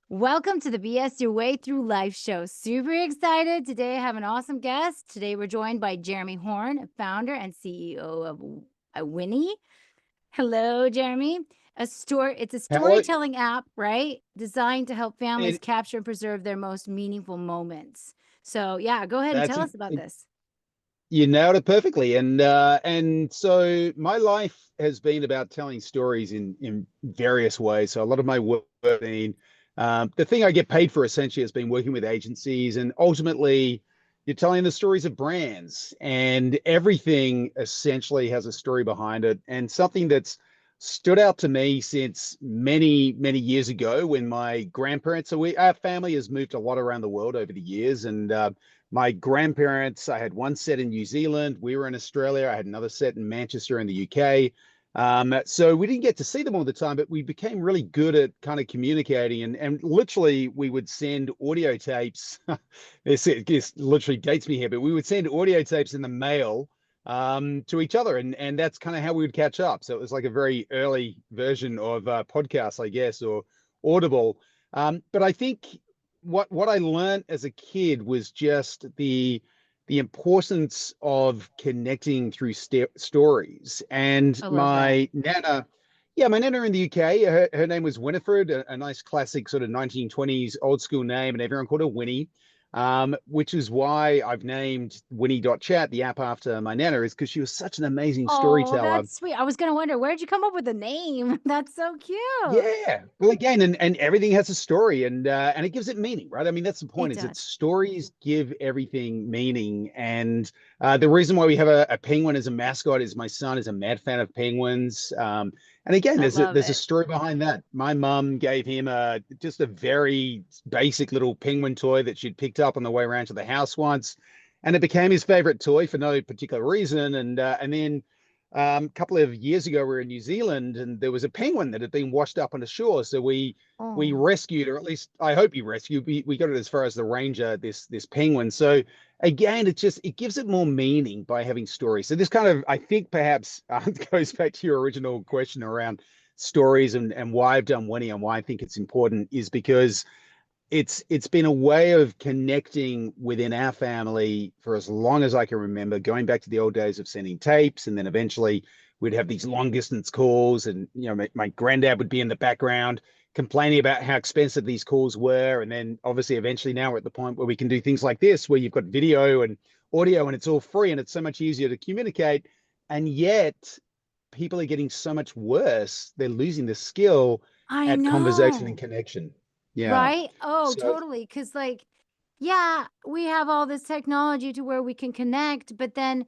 Welcome to the BS Your Way Through Life show. Super excited. Today I have an awesome guest. Today we're joined by Jeremy Horne, founder and CEO of Winny. Hello, Jeremy. It's a Hello. storytelling app, right? Designed to help families It, capture and preserve their most meaningful moments. So, yeah, go ahead and that's tell us about this. you nailed it perfectly. And so my life has been about telling stories in various ways. So a lot of my work has been the thing I get paid for essentially has been working with agencies, and ultimately you're telling the stories of brands, and everything essentially has a story behind it, and something that's stood out to me since many years ago when my grandparents, our family has moved a lot around the world over the years, and my grandparents, I had one set in New Zealand. We were in Australia. I had another set in Manchester in the UK. So we didn't get to see them all the time, but we became really good at kind of communicating. And literally, we would send audio tapes. This literally dates me here, but we would send audio tapes in the mail to each other. And that's kind of how we would catch up. So it was like a very early version of podcasts, I guess, or Audible. But I think what I learned as a kid was just the importance of connecting through stories. And I love that. my nana, yeah, my nana in the UK, her name was Winifred, a nice classic sort of 1920s old school name, and everyone called her Winnie. Which is why I've named Winnie.chat, the app, after my nana, is because she was such an amazing Oh, storyteller. that's sweet. I was going to wonder, where'd you come up with the name? That's so cute. Yeah. Well, again, and everything has a story, and it gives it meaning, right? I mean, that's the point, It is that does. stories give everything meaning. And the reason why we have a penguin as a mascot is my son is a mad fan of penguins. And again, I love there's a it. story behind that. My mum gave him just a very basic little penguin toy that she'd picked up on the way around to the house once, and it became his favorite toy for no particular reason. And then a couple of years ago, we were in New Zealand, and there was a penguin that had been washed up on the shore. So we Oh. rescued, or at least I hope you rescued. We got it as far as the ranger, this penguin. So again, it gives it more meaning by having stories. So this kind of, I think, perhaps goes back to your original question around stories, and why I've done Winnie and why I think it's important is because it's been a way of connecting within our family for as long as I can remember, going back to the old days of sending tapes, and then eventually we'd have these long distance calls, and my granddad would be in the background complaining about how expensive these calls were, and then obviously eventually now we're at the point where we can do things like this, where you've got video and audio, and it's all free, and it's so much easier to communicate, and yet people are getting so much worse. They're losing the skill I at conversation and know. connection. Yeah. Right? Oh, So totally. Because, like, yeah, we have all this technology to where we can connect, but then,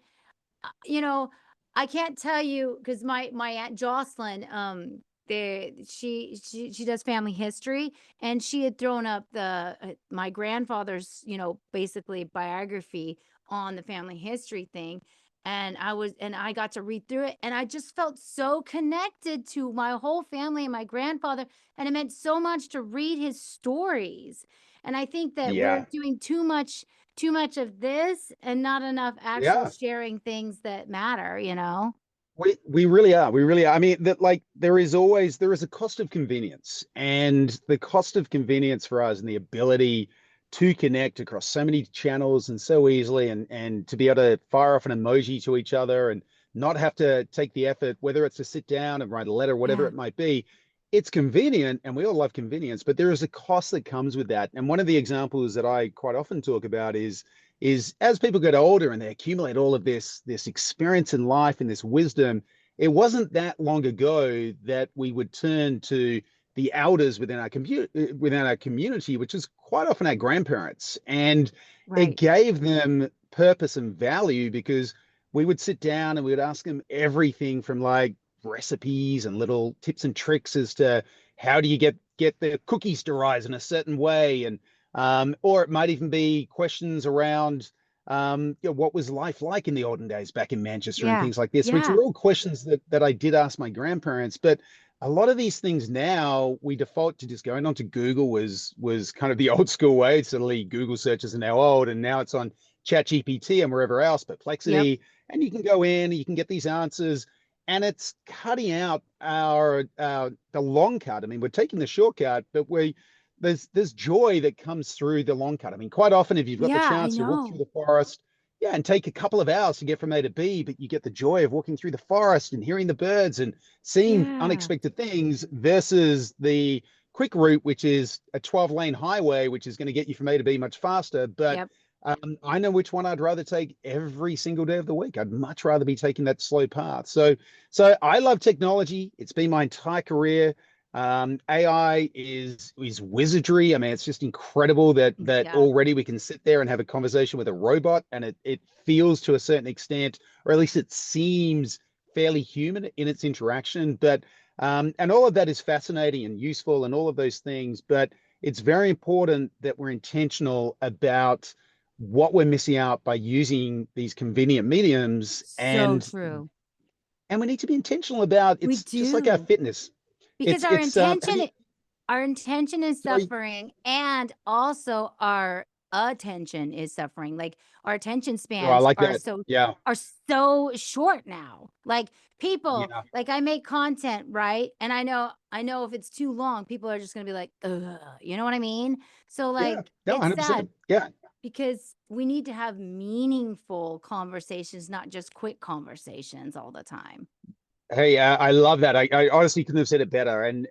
you know, I can't tell you because my aunt Jocelyn, she does family history, and she had thrown up my grandfather's, basically biography on the family history thing. And I got to read through it, and I just felt so connected to my whole family and my grandfather, and it meant so much to read his stories. And I think that we're yeah, doing too much of this and not enough actual yeah, sharing things that matter. we really are. We really are. I mean, that, like, there is a cost of convenience, and the cost of convenience for us and the ability to connect across so many channels and so easily, and to be able to fire off an emoji to each other and not have to take the effort, whether it's to sit down and write a letter, whatever Yeah. it might be. It's convenient, and we all love convenience, but there is a cost that comes with that. And one of the examples that I quite often talk about is as people get older and they accumulate all of this experience in life and this wisdom, it wasn't that long ago that we would turn to the elders within our community, which is quite often our grandparents, and it Right. gave them purpose and value because we would sit down and we would ask them everything from, like, recipes and little tips and tricks as to how do you get the cookies to rise in a certain way, and or it might even be questions around what was life like in the olden days back in Manchester and Yeah. things like this, which Yeah. are all questions that I did ask my grandparents. But a lot of these things now we default to just going onto Google, was kind of the old school way. Suddenly Google searches are now old, and now it's on ChatGPT and wherever else, Yep. Perplexity, and you can go in, you can get these answers, and it's cutting out our the long cut. I mean, we're taking the shortcut, but there's joy that comes through the long cut. I mean, quite often if you've got the Yeah, I chance to walk through know. the forest, yeah, and take a couple of hours to get from A to B, but you get the joy of walking through the forest and hearing the birds and seeing Yeah. unexpected things versus the quick route, which is a 12-lane highway, which is going to get you from A to B much faster. But Yep. I know which one I'd rather take every single day of the week. I'd much rather be taking that slow path. So I love technology. It's been my entire career. AI is wizardry. I mean, it's just incredible that Yeah. already we can sit there and have a conversation with a robot, and it feels to a certain extent, or at least it seems fairly human in its interaction. But and all of that is fascinating and useful, and all of those things. But it's very important that we're intentional about what we're missing out by using these convenient mediums, So and true. we need to be intentional about We it's just like our do. fitness. Because It's have you our intention is sorry. suffering, and also our attention is suffering. Like, our attention Oh, I spans like that. Yeah. are so short now. Like, people, Yeah. like, I make content, right? And I know if it's too long, people are just gonna be like, ugh, you know what I mean? So, Yeah. like, No, it's 100%. sad Yeah. because we need to have meaningful conversations, not just quick conversations all the time. Hey, I love that. I honestly couldn't have said it better. And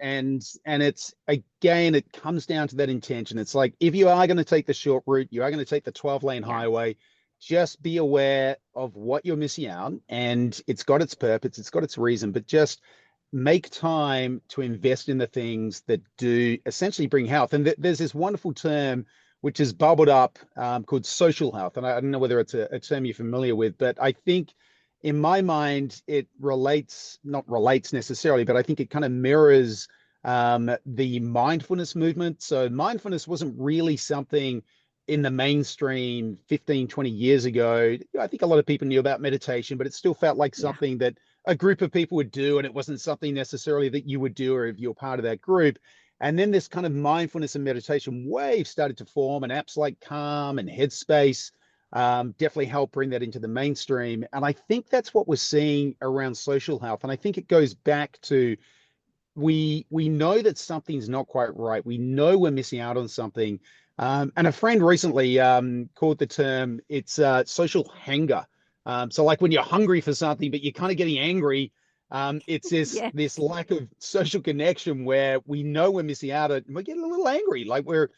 it's again, it comes down to that intention. It's like if you are going to take the short route, you are going to take the 12-lane Yeah. highway, just be aware of what you're missing out. And it's got its purpose, it's got its reason, but just make time to invest in the things that do essentially bring health. And there's this wonderful term which has bubbled up called social health. And I don't know whether it's a term you're familiar with, but I think in my mind, it relates, not relates necessarily, but I think it kind of mirrors the mindfulness movement. So mindfulness wasn't really something in the mainstream 15, 20 years ago. I think a lot of people knew about meditation, but it still felt like Yeah. something that a group of people would do, and it wasn't something necessarily that you would do or if you're part of that group. And then this kind of mindfulness and meditation wave started to form, and apps like Calm and Headspace definitely help bring that into the mainstream. And I think that's what we're seeing around social health. And I think it goes back to we know that something's not quite right. We know we're missing out on something. And a friend recently called the term it's social hanger. So like when you're hungry for something, but you're kind of getting angry. It's this Yes. lack of social connection where we know we're missing out on, and we're getting a little angry. Like we're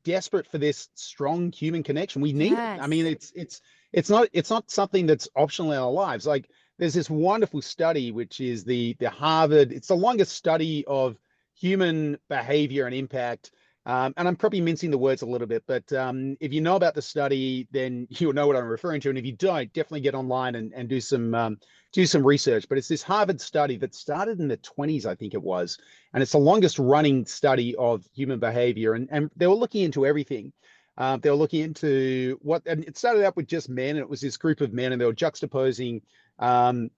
desperate for this strong human connection. We need it. I mean, Yes. it's not something that's optional in our lives. Like there's this wonderful study, which is the Harvard. It's the longest study of human behavior and impact. And I'm probably mincing the words a little bit, but if you know about the study, then you'll know what I'm referring to. And if you don't, definitely get online and do some research. But it's this Harvard study that started in the 20s, I think it was, and it's the longest running study of human behavior. And they were looking into everything. They were looking into and it started out with just men, and it was this group of men, and they were juxtaposing um,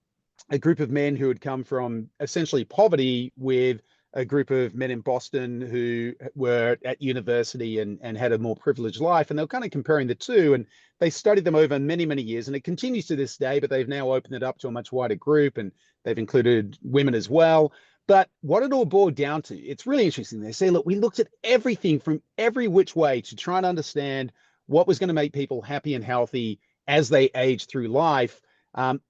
a group of men who had come from essentially poverty with a group of men in Boston who were at university and had a more privileged life. And they were kind of comparing the two. And they studied them over many, many years. And it continues to this day, but they've now opened it up to a much wider group, and they've included women as well. But what it all boiled down to, it's really interesting. They say, look, we looked at everything from every which way to try and understand what was going to make people happy and healthy as they age through life,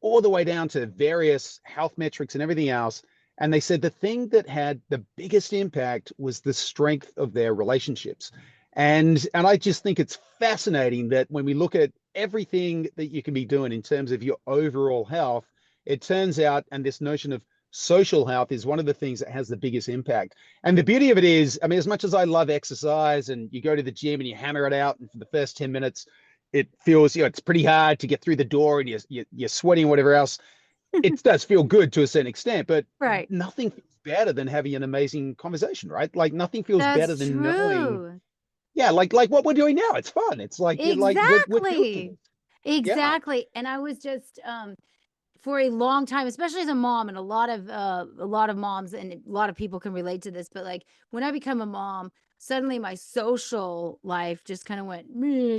all the way down to various health metrics and everything else. And they said the thing that had the biggest impact was the strength of their relationships. And I just think it's fascinating that when we look at everything that you can be doing in terms of your overall health, it turns out, and this notion of social health is one of the things that has the biggest impact. And the beauty of it is, I mean, as much as I love exercise and you go to the gym and you hammer it out, and for the first 10 minutes, it feels, it's pretty hard to get through the door, and you're sweating, whatever else. It does feel good to a certain extent, but Right. nothing feels better than having an amazing conversation, right? Like nothing feels better That's than knowing, true. yeah, like what we're doing now. It's fun. It's like we're doing Exactly. this. Yeah, Exactly. And I was just for a long time, especially as a mom, and a lot of moms and a lot of people can relate to this, but like when I become a mom, suddenly my social life just kind of went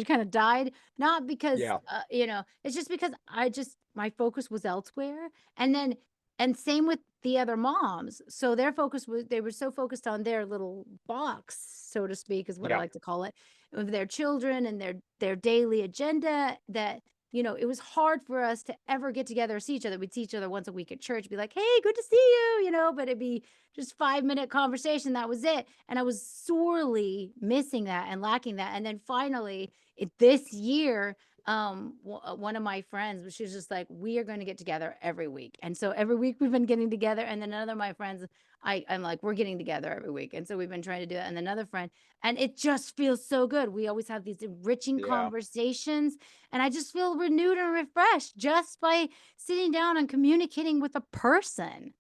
kind of died. Not because yeah, it's just because I just my focus was elsewhere. And then And same with the other moms. So their focus was, they were so focused on their little box, so to speak, is what I Yeah. like to call it, of their children and their daily agenda, that it was hard for us to ever get together or see each other. We'd see each other once a week at church, be like, "Hey, good to see you," but it'd be just 5-minute conversation. That was it. And I was sorely missing that and lacking that. And then finally, this year, one of my friends, she was just like, "We are going to get together every week." And so every week we've been getting together. And then another of my friends, I'm like, "We're getting together every week." And so we've been trying to do it. And another friend, and it just feels so good. We always have these enriching Yeah. conversations, and I just feel renewed and refreshed just by sitting down and communicating with a person.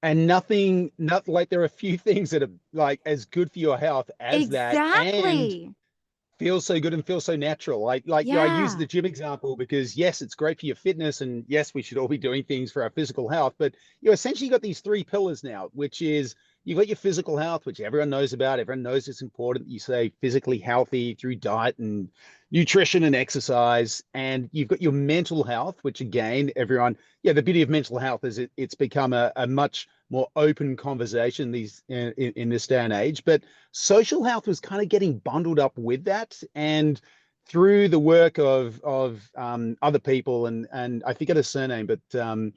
And nothing, not like there are a few things that are like as good for your health as that, and Exactly. feels so good and feels so natural. I use Yeah. the gym example because yes, it's great for your fitness, and yes, we should all be doing things for our physical health. But you essentially got these three pillars now, which is you've got your physical health, which everyone knows about. Everyone knows it's important that you stay physically healthy through diet and nutrition and exercise. And you've got your mental health, which again, everyone, yeah, the beauty of mental health is it's become a much more open conversation in this day and age. But social health was kind of getting bundled up with that. And through the work of other people, and I forget her surname, but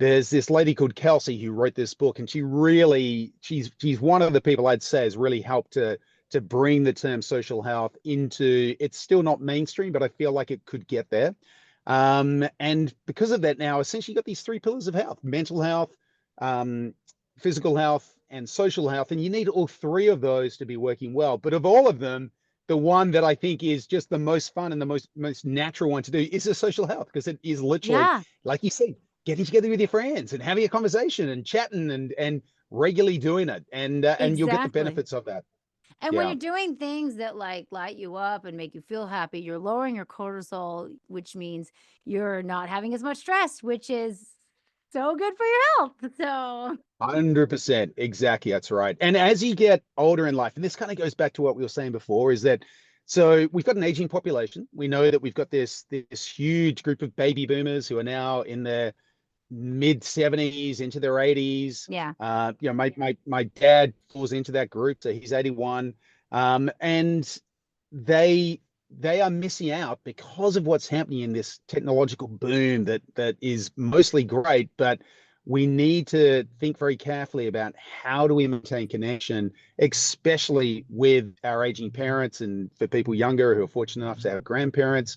there's this lady called Kelsey who wrote this book, and she's one of the people I'd say has really helped to bring the term social health into, it's still not mainstream, but I feel like it could get there. And because of that, now essentially you've got these three pillars of health: mental health, um, physical health, and social health. And you need all three of those to be working well. But of all of them, the one that I think is just the most fun and the most natural one to do is the social health, because it is literally, Yeah, like you said, getting together with your friends and having a conversation and chatting and regularly doing it, and you'll get the exactly. benefits of that. And when Yeah. you're doing things that like light you up and make you feel happy, you're lowering your cortisol, which means you're not having as much stress, which is so good for your health. So, 100%. Exactly. That's right. And as you get older in life, and this kind of goes back to what we were saying before, is that so we've got an aging population. We know that we've got this huge group of baby boomers who are now in their mid 70s into their 80s. yeah. My dad falls into that group, so he's 81. And they they are missing out because of what's happening in this technological boom that is mostly great, but we need to think very carefully about how do we maintain connection, especially with our aging parents and for people younger who are fortunate enough to have grandparents,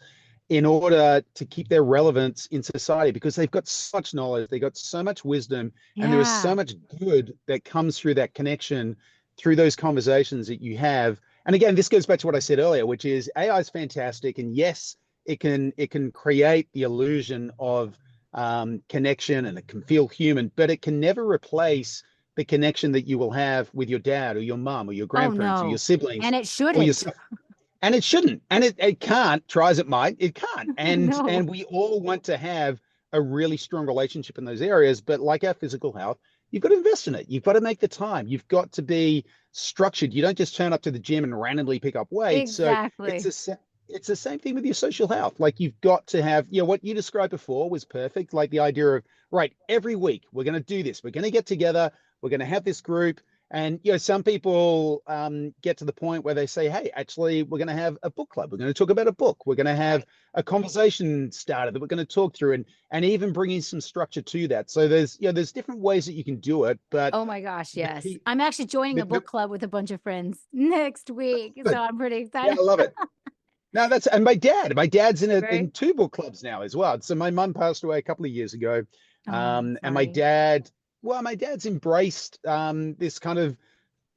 in order to keep their relevance in society, because they've got such knowledge, they've got so much wisdom, and there is so Yeah. much good that comes through that connection, through those conversations that you have. And again, this goes back to what I said earlier, which is AI is fantastic, and yes, it can create the illusion of connection, and it can feel human, but it can never replace the connection that you will have with your dad or your mom or your Oh, grandparents or your no. siblings And it or shouldn't. yourself. And it shouldn't, and it can't, try as it might, it can't. No. And we all want to have a really strong relationship in those areas, but like our physical health, you've got to invest in it. You've got to make the time. You've got to be structured. You don't just turn up to the gym and randomly pick up weights. So it's Exactly. it's the same thing with your social health. Like you've got to have, what you described before was perfect. Like the idea of, right, every week we're going to do this. We're going to get together. We're going to have this group. And some people get to the point where they say, "Hey, actually, we're going to have a book club. We're going to talk about a book. We're going to have Right. a conversation started that we're going to talk through, and even bringing some structure to that." So there's different ways that you can do it, but Oh my gosh, the yes. key, I'm actually joining a the book club with a bunch of friends next week, so good. I'm pretty Yeah, excited. I love it. No, that's, and my dad's in Right? two book clubs now as well. So my mum passed away a couple of years ago, Oh, I'm and my sorry. dad, well, my dad's embraced this kind of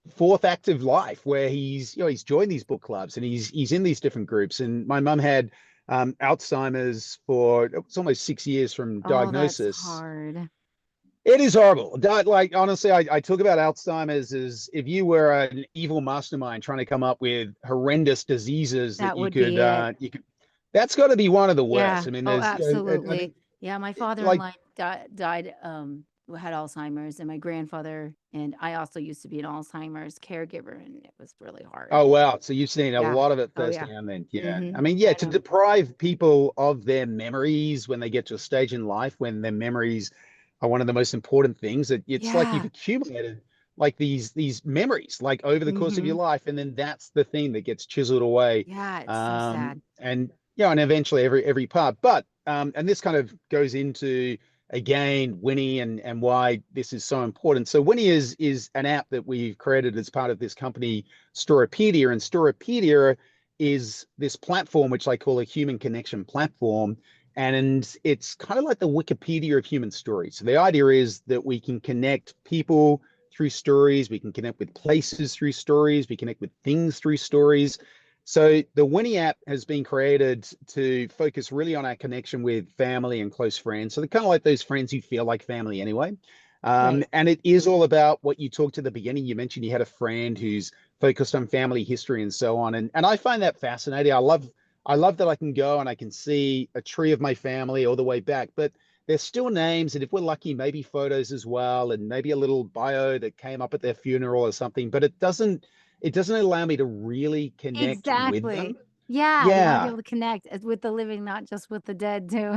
fourth active life where he's joined these book clubs, and he's in these different groups. And my mum had Alzheimer's for, it was almost 6 years from Oh, that's diagnosis. hard. It is horrible. Like honestly, I talk about Alzheimer's as if you were an evil mastermind trying to come up with horrendous diseases that That would be it. you could. That's got to be one of the worst. Yeah. I mean, Oh, there's, I absolutely. mean, Yeah, my like, father-in-law died, had Alzheimer's, and my grandfather, and I also used to be an Alzheimer's caregiver, and it was really hard. oh wow, so you've seen a Yeah. lot of it Oh, yeah. firsthand then. Yeah. I Mhm. mean, yeah, I to know. deprive people of their memories when they get to a stage in life when their memories are one of the most important things. That it's like you've Yeah. accumulated like these memories like over the course of your Mhm. life, and then that's the thing that gets chiseled away. Yeah, it's so sad. And yeah, and eventually every part. But and this kind of goes into again Winnie and why this is so important. So Winnie is an app that we've created as part of this company Storypedia, and Storypedia is this platform which I call a human connection platform. And it's kind of like the Wikipedia of human stories. So the idea is that we can connect people through stories, we can connect with places through stories, we connect with things through stories. So the Winnie app has been created to focus really on our connection with family and close friends. So they're kind of like those friends who feel like family anyway. Right. And it is all about what you talked at the beginning. You mentioned you had a friend who's focused on family history and so on. And I find that fascinating. I love that I can go and I can see a tree of my family all the way back, but there's still names, and if we're lucky, maybe photos as well, and maybe a little bio that came up at their funeral or something. But it doesn't allow me to really connect with them. Exactly. Yeah, you wanna be Yeah. able to connect with the living, not just with the dead too.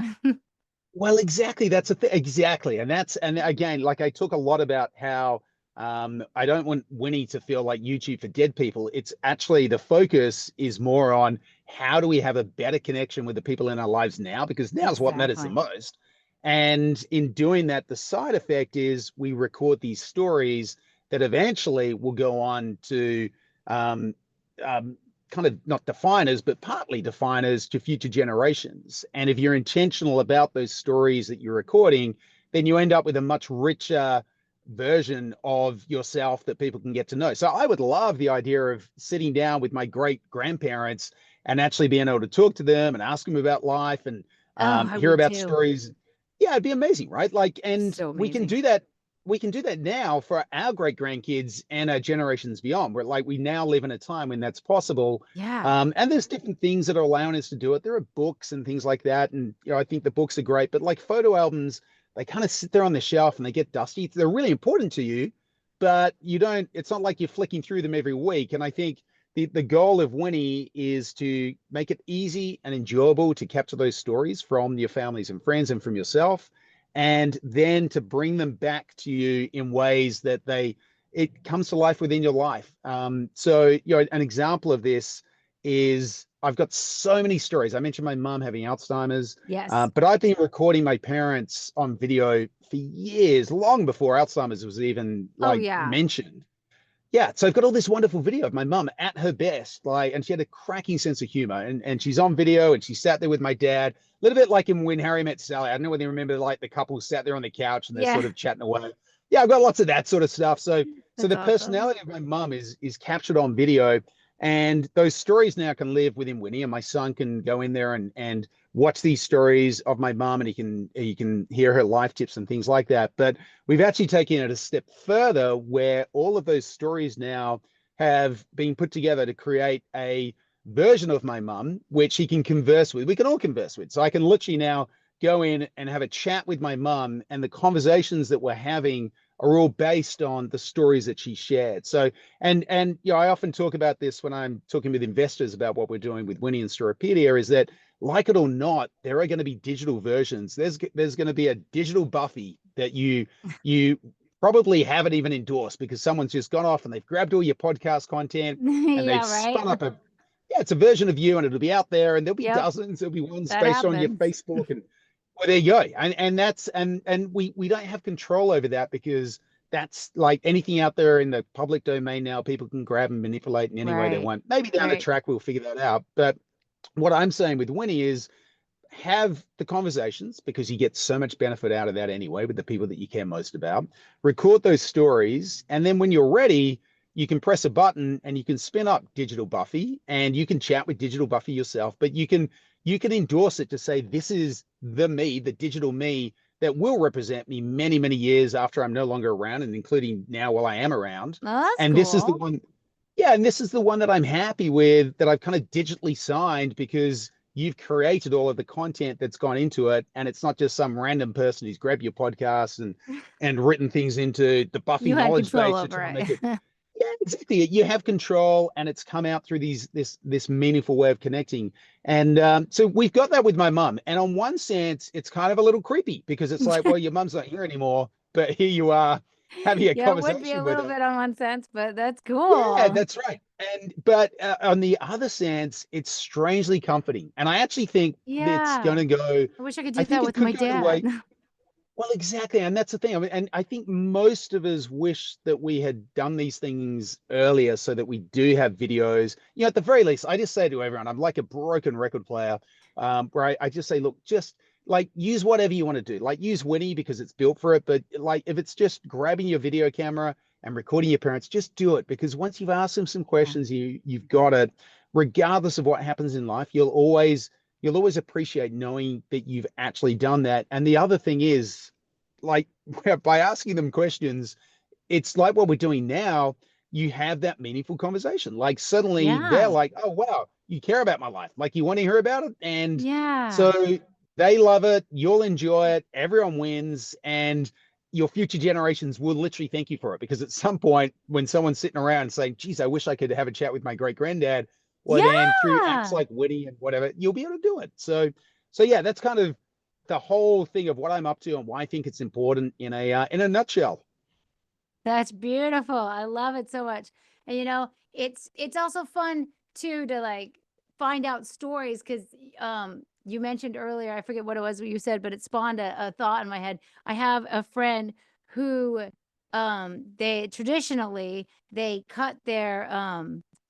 Well, exactly. That's a thing. Exactly. And again, like I talk a lot about how I don't want Winnie to feel like YouTube for dead people. It's actually the focus is more on how do we have a better connection with the people in our lives now, because now is what matters the Exactly. most. And in doing that, the side effect is we record these stories that eventually will go on to um, um, kind of not define us, but partly define us to future generations. And if you're intentional about those stories that you're recording, then you end up with a much richer version of yourself that people can get to know. So I would love the idea of sitting down with my great grandparents and actually being able to talk to them and ask them about life and Oh, I hear would about too. stories. Yeah, it'd be amazing, right? Like, and So we can amazing. do that. We can do that now for our great grandkids and our generations beyond. We're like we now live in a time when that's possible, Yeah. and there's different things that are allowing us to do it. There are books and things like that. And, I think the books are great, but like photo albums, they kind of sit there on the shelf and they get dusty. They're really important to you, but it's not like you're flicking through them every week. And I think the goal of Winnie is to make it easy and enjoyable to capture those stories from your families and friends and from yourself, and then to bring them back to you in ways that it comes to life within your life. So, an example of this is I've got so many stories. I mentioned my mum having Alzheimer's, Yes. but I've been recording my parents on video for years, long before Alzheimer's was even Oh, like yeah. mentioned. Yeah, so I've got all this wonderful video of my mum at her best, like, and she had a cracking sense of humor, and she's on video, and she sat there with my dad, a little bit like in When Harry Met Sally. I don't know whether you remember, like the couple sat there on the couch and they're Yeah. sort of chatting away. Yeah, I've got lots of that sort of stuff. So That's the awesome. personality of my mum is captured on video, and those stories now can live within Winnie, and my son can go in there and watch these stories of my mum, and he can hear her life tips and things like that. But we've actually taken it a step further where all of those stories now have been put together to create a version of my mum, which he can converse with. We can all converse with. So I can literally now go in and have a chat with my mum, and the conversations that we're having are all based on the stories that she shared. So, and I often talk about this when I'm talking with investors about what we're doing with Winnie and Storypedia, is that like it or not, there are going to be digital versions. There's going to be a digital Buffy that you probably haven't even endorsed because someone's just gone off and they've grabbed all your podcast content and they've Yeah, right? spun up a yeah, it's a version of you, and it'll be out there, and there'll be Yep, dozens. There'll be ones that based on your happens. Facebook, and well, there you go. And that's and we don't have control over that because that's like anything out there in the public domain now. People can grab and manipulate in any way they Right. want. Maybe down the Right. track we'll figure that out. But what I'm saying with Winnie is have the conversations because you get so much benefit out of that anyway with the people that you care most about. Record those stories, and then when you're ready, you can press a button and you can spin up Digital Buffy, and you can chat with Digital Buffy yourself. But you can endorse it to say this is the me, the digital me that will represent me many many years after I'm no longer around, and including now while I am around. Oh, that's And this is the cool. one. Yeah, and this is the one that I'm happy with, that I've kind of digitally signed because you've created all of the content that's gone into it, and it's not just some random person who's grabbed your podcast and written things into the Buffy You had knowledge control base to over try and it. make it. Yeah, exactly. You have control, and it's come out through this meaningful way of connecting. And so we've got that with my mum. And on one sense, it's kind of a little creepy because it's like, well, your mum's not here anymore, but here you are having a Yeah, it would be a conversation with little her. bit on one sense, but that's Yeah, cool. that's right. And but on the other sense, it's strangely comforting. And I actually think it's going Yeah. to go. I wish I could I do think that it with could my go the dad. way. Well, exactly. And that's the thing. I mean, and I think most of us wish that we had done these things earlier so that we do have videos. You know, at the very least, I just say to everyone, I'm like a broken record player, where I just say, look, just like use whatever you want to do. Like use Winnie because it's built for it. But like if it's just grabbing your video camera and recording your parents, just do it because once you've asked them some Yeah. questions, you've got it. Regardless of what happens in life, you'll always appreciate knowing that you've actually done that. And the other thing is, like, by asking them questions, it's like what we're doing now. You have that meaningful conversation. Like, suddenly they're Yeah. like, oh, wow, you care about my life. Like, you want to hear about it. And Yeah. so they love it. You'll enjoy it. Everyone wins. And your future generations will literally thank you for it because at some point, when someone's sitting around saying, geez, I wish I could have a chat with my great granddad, well, then through apps Yeah. like Witty and whatever, you'll be able to do it. So yeah, that's kind of the whole thing of what I'm up to and why I think it's important in a nutshell. That's beautiful. I love it so much. And it's also fun too to like find out stories because you mentioned earlier, I forget what it was what you said, but it spawned a thought in my head. I have a friend who they traditionally they cut their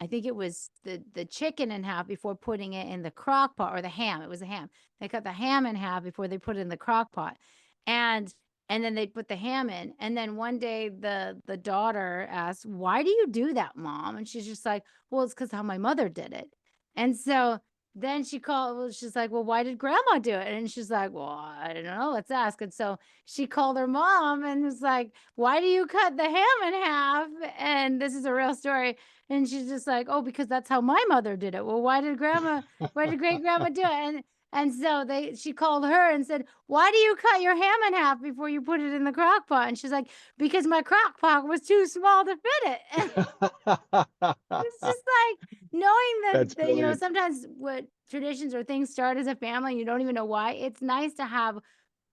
I think it was the chicken in half before putting it in the crock pot or the ham. It was a ham. They cut the ham in half before they put it in the crock pot. And and then they'd put the ham in. And then one day the daughter asked, "Why do you do that, mom?" And she's just like, "Well, it's because how my mother did it." And so then she called, well, she's like, "Well, why did grandma do it?" And she's like, "Well, I don't know. Let's ask." And so she called her mom and was like, "Why do you cut the ham in half?" And this is a real story. And she's just like, "Oh, because that's how my mother did it." Well, why did great grandma do it? And so she called her and said, "Why do you cut your ham in half before you put it in the crock pot?" And she's like, "Because my crock pot was too small to fit it." And it's just like knowing That's that brilliant. sometimes what traditions or things start as a family, you don't even know why. It's nice to have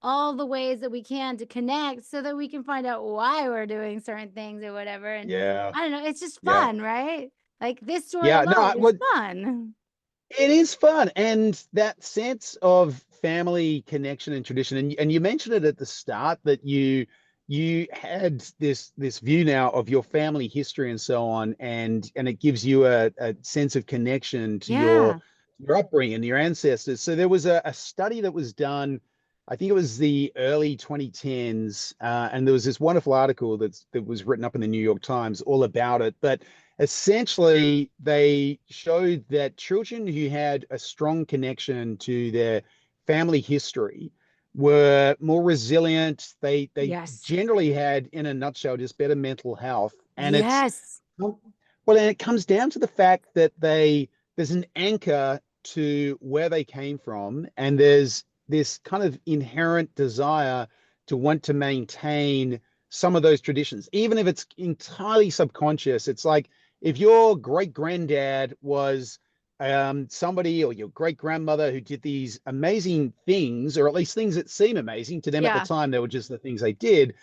all the ways that we can to connect so that we can find out why we're doing certain things or whatever. And Yeah. I don't know, it's just Yeah. fun, right? Like this story Yeah. No, alone is well, fun. it is fun. And that sense of family connection and tradition. And you mentioned it at the start that you had this view now of your family history and so on, and it gives you a sense of connection to Yeah. your upbringing, your ancestors. So there was a study that was done, I think it was the early 2010s, and there was this wonderful article that was written up in the New York Times all about it. But essentially, they showed that children who had a strong connection to their family history were more resilient. They Yes. generally had, in a nutshell, just better mental health. And it's Yes. well, and it comes down to the fact that there's an anchor to where they came from, and there's this kind of inherent desire to want to maintain some of those traditions, even if it's entirely subconscious. It's like if your great granddad was somebody, or your great grandmother who did these amazing things, or at least things that seem amazing to them at the Yeah. time, they were just the things they did,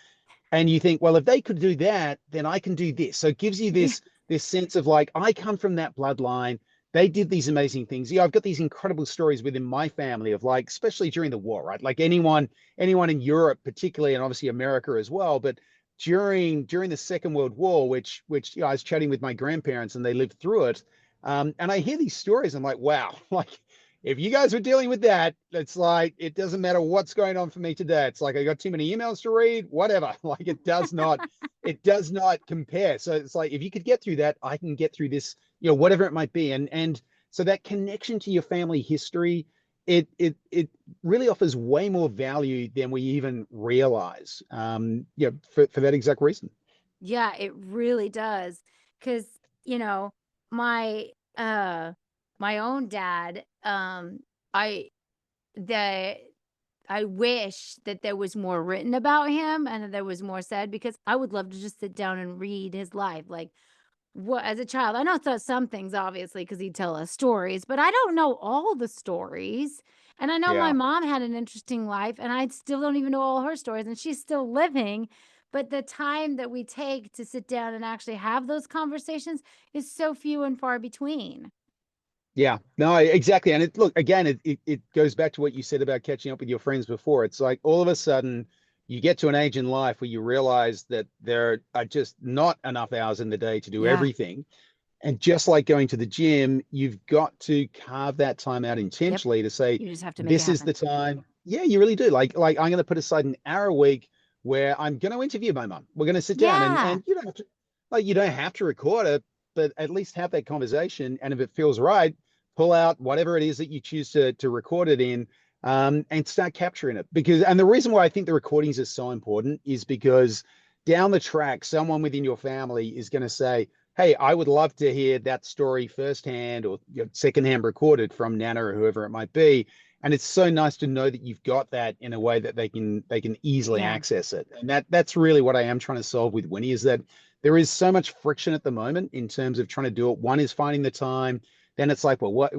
and you think, well, if they could do that, then I can do this. So it gives you Yeah. this sense of like, I come from that bloodline. They did these amazing things. Yeah, I've got these incredible stories within my family of like, especially during the war, right? Like anyone in Europe, particularly, and obviously America as well, but during the Second World War, which I was chatting with my grandparents and they lived through it. And I hear these stories. I'm like, wow, like if you guys were dealing with that, it's like it doesn't matter what's going on for me today. It's like I got too many emails to read, whatever. Like it does not compare. So it's like if you could get through that, I can get through this, whatever it might be. And so that connection to your family history, it really offers way more value than we even realize. For that exact reason. Yeah, it really does. Cause, you know, my my own dad, I the I wish that there was more written about him and that there was more said because I would love to just sit down and read his life. Like what as a child, I know some things obviously because he'd tell us stories, but I don't know all the stories. And I know my Yeah. mom had an interesting life, and I still don't even know all her stories, and she's still living. But the time that we take to sit down and actually have those conversations is so few and far between. Yeah, no, exactly. And look, again, it goes back to what you said about catching up with your friends before. It's like all of a sudden you get to an age in life where you realize that there are just not enough hours in the day to do Yeah. everything. And just like going to the gym, you've got to carve that time out Yep. intentionally to say, You just have to make it this is happen. the time. Yeah, you really do. Like I'm going to put aside an hour a week where I'm going to interview my mum. We're going to sit down Yeah. and you don't have to, like, you don't have to record it, but at least have that conversation. And if it feels right, pull out whatever it is that you choose to record it in, and start capturing it. Because, and the reason why I think the recordings are so important is because down the track, someone within your family is going to say, hey, I would love to hear that story firsthand or secondhand recorded from Nana or whoever it might be. And it's so nice to know that you've got that in a way that they can easily Yeah. access it. And that's really what I am trying to solve with Winnie, is that there is so much friction at the moment in terms of trying to do it. One is finding the time. Then it's like, well,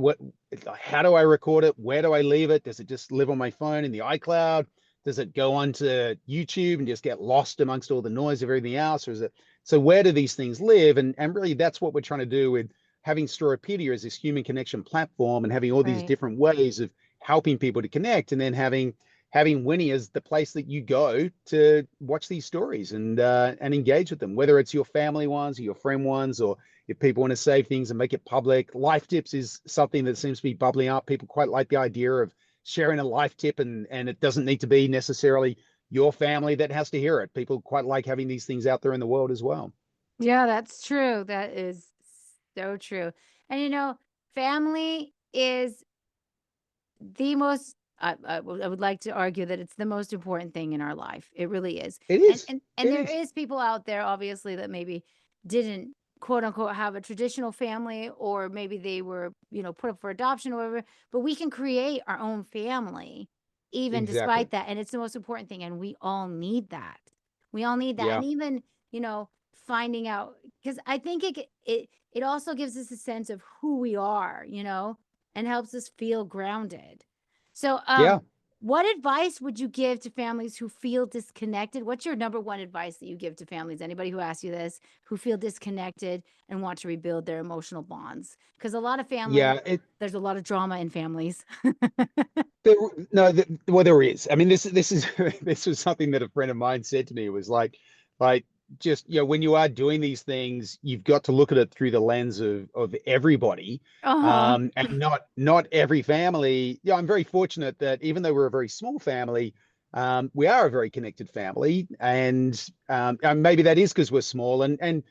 how do I record it? Where do I leave it? Does it just live on my phone in the iCloud? Does it go onto YouTube and just get lost amongst all the noise of everything else? Or is it, so where do these things live? And really that's what we're trying to do with having Storopedia as this human connection platform and having all these Right. different ways of helping people to connect, and then having Winnie as the place that you go to watch these stories and engage with them, whether it's your family ones or your friend ones, or if people want to save things and make it public. Life tips is something that seems to be bubbling up. People quite like the idea of sharing a life tip, and it doesn't need to be necessarily your family that has to hear it. People quite like having these things out there in the world as well. Yeah, that's true. That is so true. And family is the most I would like to argue that it's the most important thing in our life. It really is. It And is. and It there is. is people out there obviously that maybe didn't quote unquote have a traditional family, or maybe they were, put up for adoption or whatever, but we can create our own family even despite Exactly. that, and it's the most important thing, and we all need that. We all need that. Yeah. And even, finding out, cuz I think it also gives us a sense of who we are, and helps us feel grounded. So, Yeah. what advice would you give to families who feel disconnected? What's your number one advice that you give to families? Anybody who asks you this, who feel disconnected and want to rebuild their emotional bonds? Because a lot of family, Yeah. It there's a lot of drama in families. there, no, well, there is. I mean, this is this was something that a friend of mine said to me. It was like just, when you are doing these things, you've got to look at it through the lens of everybody, Uh-huh. and not every family. Yeah, I'm very fortunate that even though we're a very small family, we are a very connected family, and maybe that is because we're small, and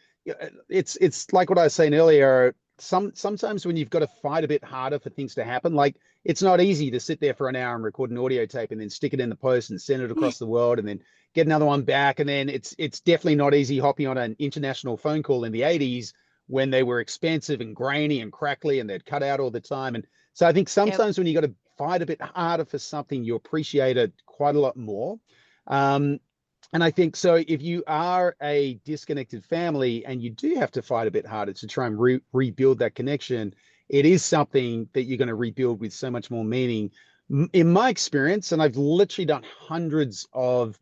it's like what I was saying earlier. Sometimes when you've got to fight a bit harder for things to happen, like it's not easy to sit there for an hour and record an audio tape and then stick it in the post and send it across the world and then get another one back. And then it's definitely not easy hopping on an international phone call in the 80s when they were expensive and grainy and crackly and they'd cut out all the time. And so I think Yep. sometimes when you got to fight a bit harder for something, you appreciate it quite a lot more. Um, and I think so if you are a disconnected family and you do have to fight a bit harder to try and rebuild that connection, it is something that you're going to rebuild with so much more meaning. In my experience, and I've literally done hundreds of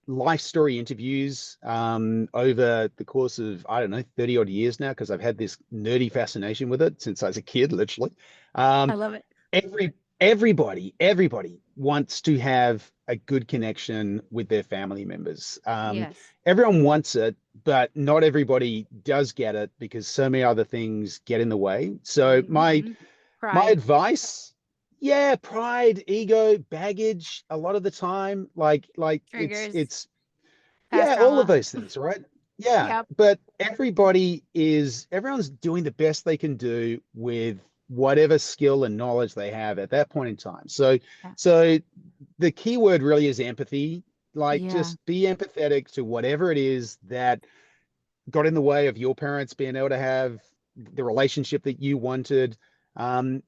life story interviews over the course of, I don't know, 30 odd years now, because I've had this nerdy fascination with it since I was a kid, literally. I Um, love it. everybody wants to have a good connection with their family members. Yes. Everyone wants it, but not everybody does get it because so many other things get in the way. So Hmm. my Pride. advice, yeah, pride, ego, baggage, a lot of the time, like Triggers. it's Past yeah, all of trauma. those things, right? Yeah, Yep. but everyone's doing the best they can do with whatever skill and knowledge they have at that point in time. So Yeah. so the key word really is empathy. Like, Yeah. just be empathetic to whatever it is that got in the way of your parents being able to have the relationship that you wanted.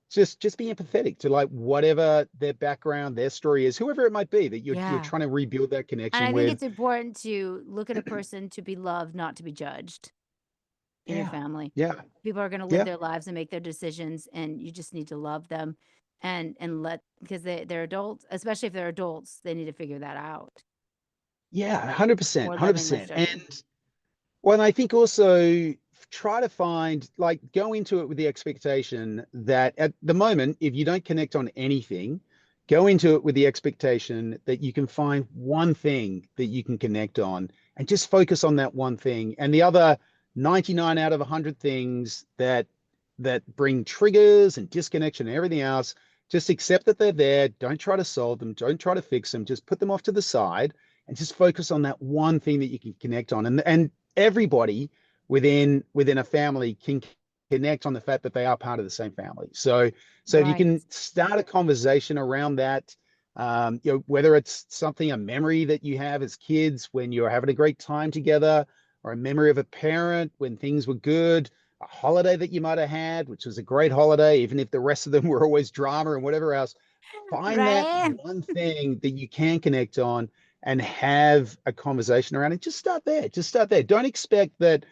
Just be empathetic to, like, whatever their background, their story is, whoever it might be that you're Yeah. trying to rebuild that And connection I think with. it's important to look at a person to be loved, not to be judged. in your Yeah. family. Yeah. People are going to live Yeah. their lives and make their decisions, and you just need to love them and let, because they're adults, especially if they're adults, they need to figure that out Yeah. 100%. before loving life 100%. judging. And well, and I think also try to find, like, go into it with the expectation that at the moment, if you don't connect on anything, go into it with the expectation that you can find one thing that you can connect on and just focus on that one thing. And the other 99 out of 100 things that bring triggers and disconnection and everything else, just accept that they're there. Don't try to solve them. Don't try to fix them. Just put them off to the side and just focus on that one thing that you can connect on. And everybody within a family can connect on the fact that they are part of the same family. So if you Right. can start a conversation around that, whether it's something, a memory that you have as kids when you're having a great time together, or a memory of a parent when things were good, a holiday that you might have had, which was a great holiday, even if the rest of them were always drama and whatever else. Find that Right. one thing that you can connect on and have a conversation around it. Just start there. Just start there. Don't expect that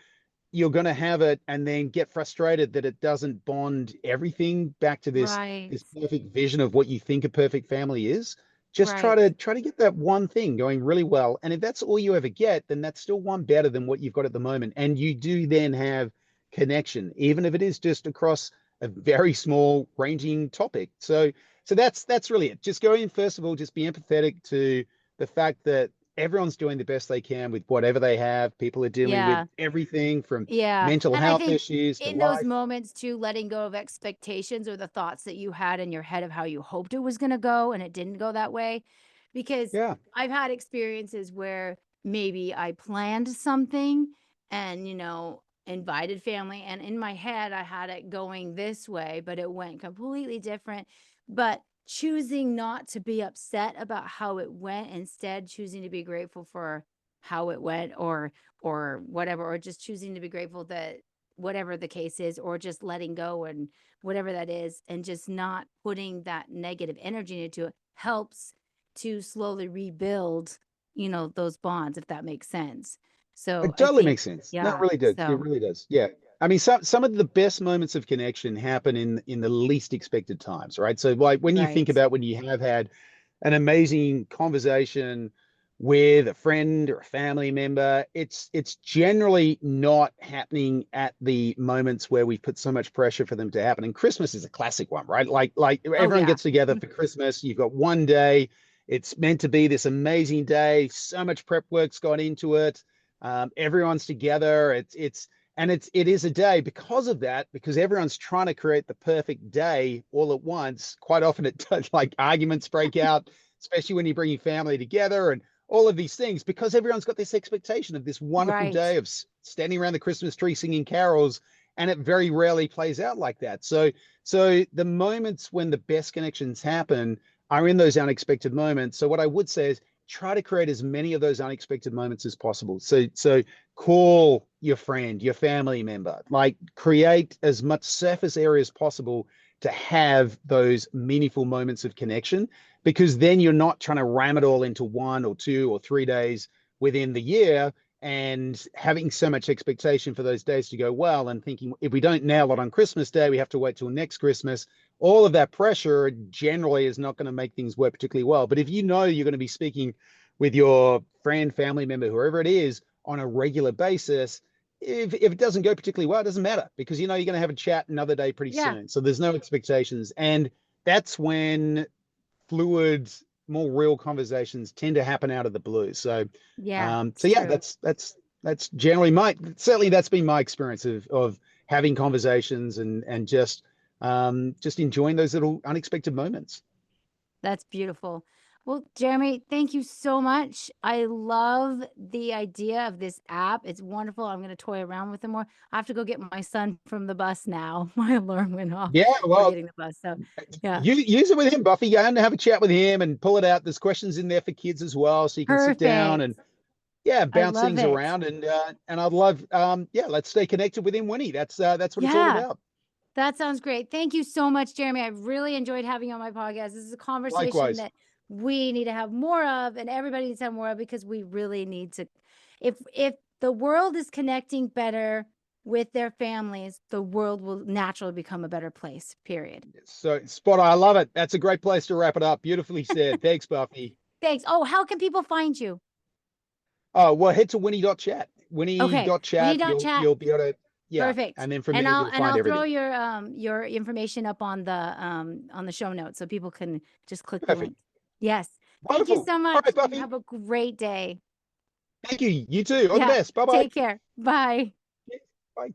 you're going to have it and then get frustrated that it doesn't bond everything back to this Right. this perfect vision of what you think a perfect family is. Just Right. try to get that one thing going really well. And if that's all you ever get, then that's still one better than what you've got at the moment. And you do then have connection, even if it is just across a very small ranging topic. So that's really it. Just go in, first of all, just be empathetic to the fact that everyone's doing the best they can with whatever they have. People are dealing with Yeah. everything from Yeah. mental And I health think issues to in those life. moments too, letting go of expectations or the thoughts that you had in your head of how you hoped it was going to go and it didn't go that way. Because Yeah. I've had experiences where maybe I planned something and, invited family. And in my head, I had it going this way, but it went completely different. But choosing not to be upset about how it went, instead choosing to be grateful for how it went, or whatever, or just choosing to be grateful that whatever the case is, or just letting go and whatever that is, and just not putting that negative energy into it, helps to slowly rebuild, those bonds, if that makes sense. So It I totally think, makes sense. No, it yeah. really does. It So really does. Yeah. I mean, some of the best moments of connection happen in the least expected times, right? So like when you think right. about when you have had an amazing conversation with a friend or a family member, it's generally not happening at the moments where we put so much pressure for them to happen. And Christmas is a classic one, right? Like Oh everyone yeah. gets together for Christmas. You've got one day. It's meant to be this amazing day. So much prep work's gone into it. Everyone's together. It is a day because of that, because everyone's trying to create the perfect day all at once. Quite often it does, like, arguments break out, especially when you bring your family together and all of these things, because everyone's got this expectation of this wonderful Right. day of standing around the Christmas tree singing carols, and it very rarely plays out like that. So the moments when the best connections happen are in those unexpected moments. So what I would say is try to create as many of those unexpected moments as possible. So call your friend, your family member, like create as much surface area as possible to have those meaningful moments of connection, because then you're not trying to ram it all into 1 or 2 or 3 days within the year and having so much expectation for those days to go well and thinking if we don't nail it on Christmas Day, we have to wait till next Christmas. All of that pressure generally is not going to make things work particularly well. But if you know you're going to be speaking with your friend, family member, whoever it is, on a regular basis, if it doesn't go particularly well, it doesn't matter, because you know you're going to have a chat another day pretty Yeah. soon. So there's no expectations. And that's when fluid, more real conversations tend to happen out of the blue. Yeah. So It's yeah, true. that's generally certainly that's been my experience of having conversations and just enjoying those little unexpected moments. That's beautiful. Well, Jeremy, thank you so much. I love the idea of this app. It's wonderful. I'm going to toy around with it more. I have to go get my son from the bus now. My alarm went off Yeah, for well, getting the bus. So, yeah, you use it with him, Buffy. Go and have a chat with him and pull it out. There's questions in there for kids as well, so you can sit down perfect. and yeah, I bounce love things it. around. And I'd love yeah, let's stay connected with him, Winnie. That's what it's all Yeah, about. that sounds great. Thank you so much, Jeremy. I really enjoyed having you on my podcast. This is a conversation Likewise. that we need to have more of, and everybody needs to have more of, because we really need to. If the world is connecting better with their families, the world will naturally become a better place, period. So spot on. I love it. That's a great place to wrap it up. Beautifully said. Thanks, Buffy. Thanks. Oh, how can people find you? Oh, well, head to winnie.chat. Okay, Winnie.chat. Winnie.chat. You'll be able to, yeah. Perfect. And then from And there you'll find I'll throw everything. your information up on the show notes so people can just click the Perfect. link. Yes. Thank you Wonderful. so All much. right, You Buffy. have a great day. Thank you. You too. All the Yeah. best. Bye-bye. Take care. Bye. Bye.